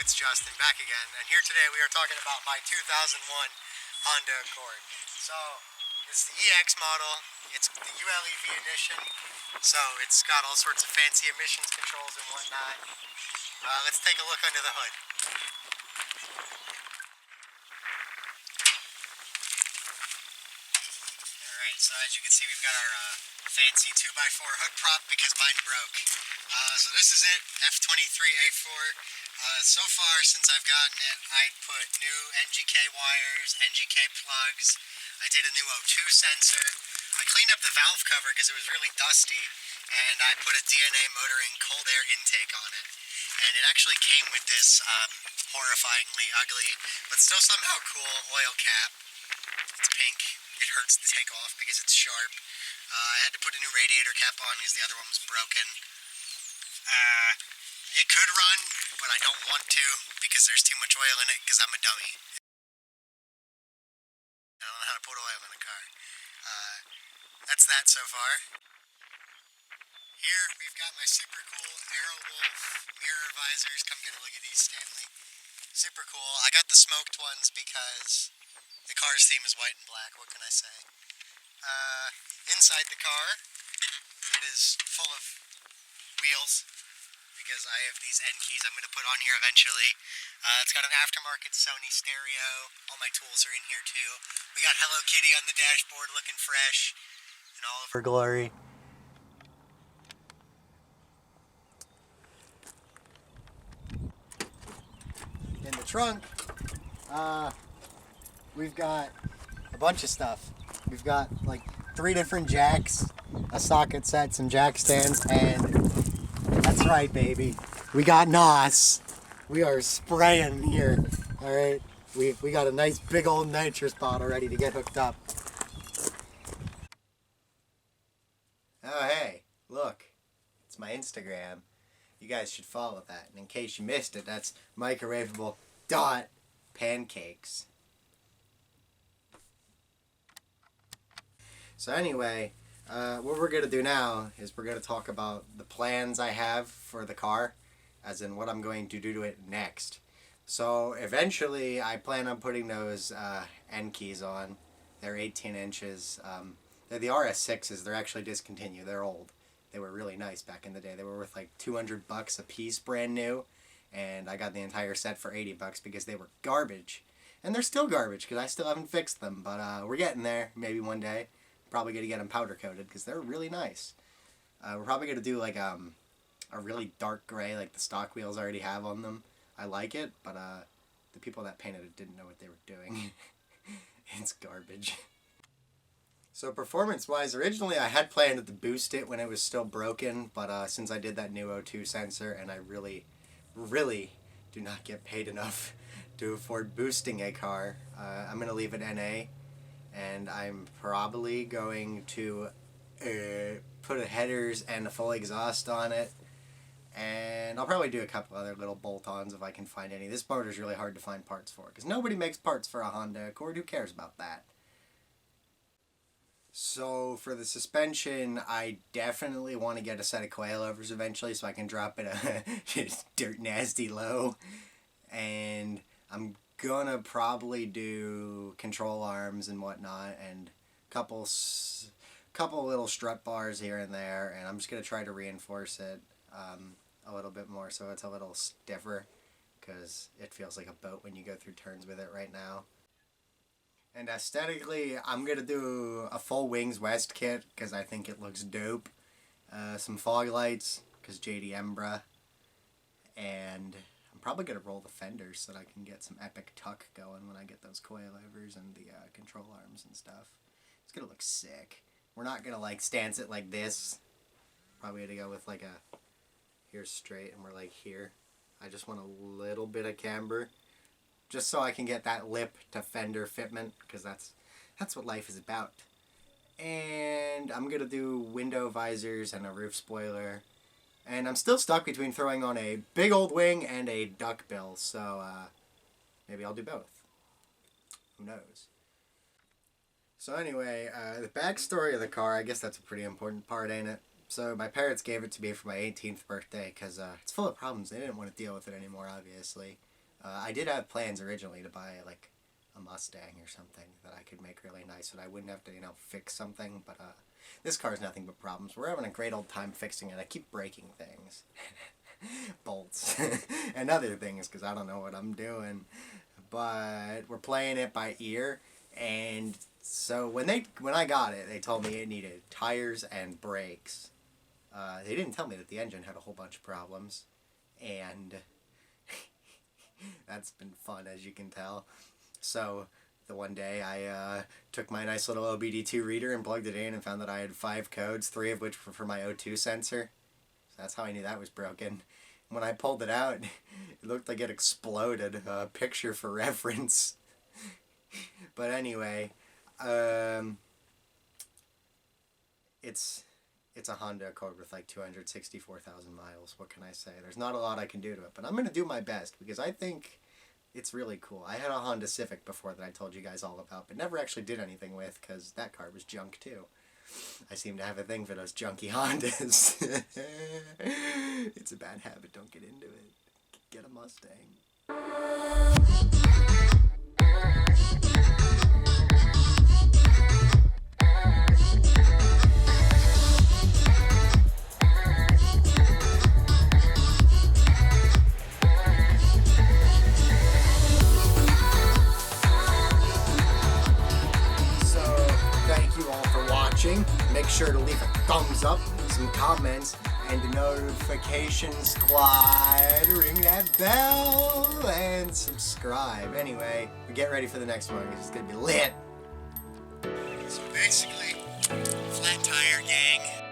It's Justin back again, and here today we are talking about my 2001 Honda Accord. So, it's the EX model, it's the ULEV edition, so it's got all sorts of fancy emissions controls and whatnot. Let's take a look under the hood. Alright, so as you can see, we've got our fancy 2x4 hood prop because mine broke. So this is it, F23A4. So far, since I've gotten it, I put new NGK wires, NGK plugs. I did a new O2 sensor. I cleaned up the valve cover because it was really dusty, and I put a DNA motoring cold air intake on it. And it actually came with this horrifyingly ugly, but still somehow cool oil cap. It's pink. It hurts to take off because it's sharp. I had to put a new radiator cap on because the other one was broken. It could run, but I don't want to because there's too much oil in it because I'm a dummy. I don't know how to put oil in a car. That's that so far. Here we've got my super cool Aerowolf mirror visors. Come get a look at these, Stanley. Super cool. I got the smoked ones because the car's theme is white and black. What can I say? Inside the car, it is full of wheels because I have these N keys I'm going to put on here eventually. It's got an aftermarket Sony stereo. All my tools are in here too. We got Hello Kitty on the dashboard looking fresh in all of her glory. In the trunk, we've got a bunch of stuff. We've got like 3 different jacks, a socket set, some jack stands, and that's right, baby. We got NOS. We are spraying here. All right. We got a nice big old nitrous bottle ready to get hooked up. Oh hey, look, it's my Instagram. You guys should follow that. And in case you missed it, that's microwavable pancakes. So anyway, what we're going to do now is we're going to talk about the plans I have for the car, as in what I'm going to do to it next. So eventually I plan on putting those end keys on. They're 18 inches. They're the RS6s. They're actually discontinued. They're old. They were really nice back in the day. They were worth like $200 a piece, brand new. And I got the entire set for $80 because they were garbage. And they're still garbage because I still haven't fixed them. But we're getting there. Maybe one day. Probably going to get them powder coated because they're really nice. We're probably going to do like a really dark gray like the stock wheels already have on them. I like it, but the people that painted it didn't know what they were doing. It's garbage. So performance-wise, originally I had planned to boost it when it was still broken, but since I did that new O2 sensor and I really, really do not get paid enough to afford boosting a car, I'm going to leave it NA, and I'm probably going to put a headers and a full exhaust on it, and I'll probably do a couple other little bolt-ons if I can find any. This motor is really hard to find parts for, because nobody makes parts for a Honda Accord. Who cares about that? So for the suspension, I definitely want to get a set of coilovers eventually so I can drop it a dirt nasty low. And I'm gonna probably do control arms and whatnot, and couple little strut bars here and there, and I'm just gonna try to reinforce it a little bit more so it's a little stiffer, because it feels like a boat when you go through turns with it right now. And aesthetically, I'm gonna do a full Wings West kit because I think it looks dope. Some fog lights because JDM bruh, and I'm probably gonna roll the fenders so that I can get some epic tuck going when I get those coilovers and the control arms and stuff. It's gonna look sick. We're not gonna like stance it like this. Probably gonna go with like a here straight and we're like here. I just want a little bit of camber, just so I can get that lip to fender fitment, because that's what life is about. And I'm gonna do window visors and a roof spoiler, and I'm still stuck between throwing on a big old wing and a duckbill, so maybe I'll do both. Who knows? So anyway, the backstory of the car, I guess that's a pretty important part, ain't it? So my parents gave it to me for my 18th birthday because it's full of problems. They didn't want to deal with it anymore, obviously. I did have plans originally to buy like a Mustang or something that I could make really nice, and I wouldn't have to, fix something. But this car is nothing but problems. We're having a great old time fixing it. I keep breaking things, bolts, and other things because I don't know what I'm doing. But we're playing it by ear, and so when I got it, they told me it needed tires and brakes. They didn't tell me that the engine had a whole bunch of problems, and that's been fun, as you can tell. So the one day I took my nice little OBD2 reader and plugged it in and found that I had 5 codes, 3 of which were for my O2 sensor. So that's how I knew that was broken. When I pulled it out, it looked like it exploded. A picture for reference. But anyway, it's a Honda Accord with like 264,000 miles. What can I say? There's not a lot I can do to it, but I'm going to do my best because I think it's really cool. I had a Honda Civic before that I told you guys all about, but never actually did anything with because that car was junk too. I seem to have a thing for those junky Hondas. It's a bad habit. Don't get into it. Get a Mustang. Make sure to leave a thumbs up, some comments, and a notification squad. Ring that bell and subscribe. Anyway, get ready for the next one because it's going to be lit. So basically, flat tire gang.